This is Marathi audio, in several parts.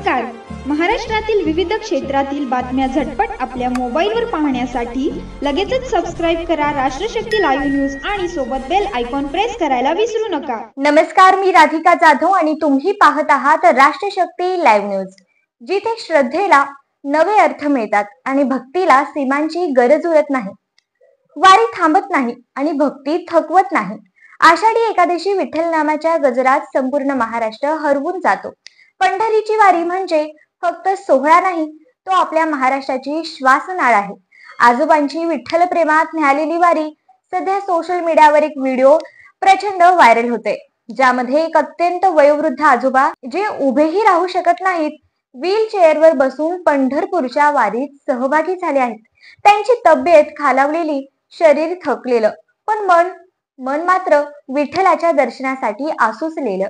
नमस्कार. महाराष्ट्रातील विविध क्षेत्रातील बातम्या झटपट आपल्या मोबाईलवर पाहण्यासाठी लगेचच सबस्क्राईब करा राष्ट्रशक्ती लाईव्ह न्यूज आणि सोबत बेल आयकॉन प्रेस करायला विसरू नका. नमस्कार, मी राधिका जाधव आणि तुम्ही पाहत आहात राष्ट्रशक्ती लाईव्ह न्यूज, जिथे श्रद्धेला नवे अर्थ मिळतात आणि भक्तीला सीमांची गरज उरत नाही. वारी थांबत नाही आणि भक्ती थकवत नाही. आषाढी एकादशी विठ्ठल नामाच्या गजरात संपूर्ण महाराष्ट्र हरवून जातो. पंढरीची वारी म्हणजे फक्त सोहळा नाही, तो आपल्या महाराष्ट्राची श्वासनाळ आहे. आजोबांची विठ्ठल प्रेमात न्यालेली वारी सध्या सोशल मीडियावर एक व्हिडिओ प्रचंड व्हायरल होते, ज्यामध्ये एक अत्यंत वयोवृद्ध आजोबा, जे उभेही राहू शकत नाहीत, व्हील चेअरवर बसून पंढरपूरच्या वारीत सहभागी झाले आहेत. त्यांची तब्येत खालावलेली, शरीर थकलेलं, पण मन मात्र विठ्ठलाच्या दर्शनासाठी आसुसलेलं.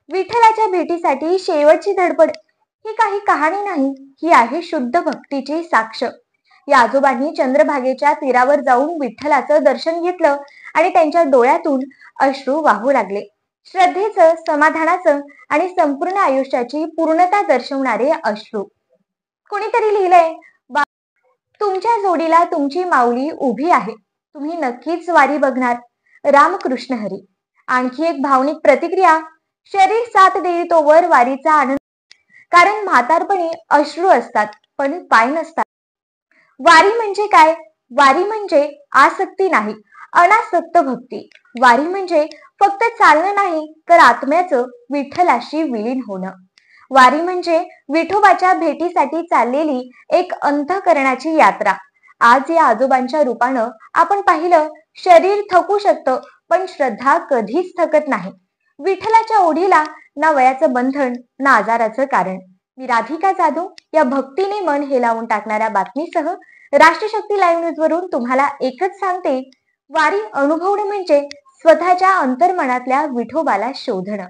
विठ्ठलाच्या भेटीसाठी शेवटची धडपड ही काही कहाणी नाही, ही आहे शुद्ध भक्तीची साक्ष. या आजोबांनी चंद्रभागेच्या तीरावर जाऊन विठ्ठलाचं दर्शन घेतलं आणि त्यांच्या डोळ्यातून अश्रू वाहू लागले. श्रद्धेचं, समाधानाचं आणि संपूर्ण आयुष्याची पूर्णता दर्शवणारे अश्रू. कुणीतरी लिहिलंय, तुमच्या जोडीला तुमची माऊली उभी आहे, तुम्ही नक्कीच वारी बघणार. रामकृष्ण हरी. आणखी एक भावनिक प्रतिक्रिया, शरीर साथ देईल तोवर वारीचा आनंद, कारण म्हातारपणी अश्रू असतात पण पाय नसतात. वारी म्हणजे काय? वारी म्हणजे आसक्ती नाही, अनासक्त भक्ती. वारी म्हणजे फक्त चालणं नाही, तर आत्म्याचं विठ्ठलाशी विलीन होणं. वारी म्हणजे विठोबाच्या भेटीसाठी चाललेली एक अंतःकरणाची यात्रा. आज या आजोबांच्या रूपानं आपण पाहिलं, शरीर थकू शकतं पण श्रद्धा कधीच थकत नाही. विठ्ठलाच्या ओढीला ना वयाचं बंधन, ना आजाराचं कारण. मी राधिका जाधव या भक्तीने मन हेलावून टाकणाऱ्या बातमीसह राष्ट्रशक्ती लाईव्ह न्यूज वरून तुम्हाला एकच सांगते, वारी अनुभवणं म्हणजे स्वतःच्या अंतर्मनातल्या विठोबाला शोधणं.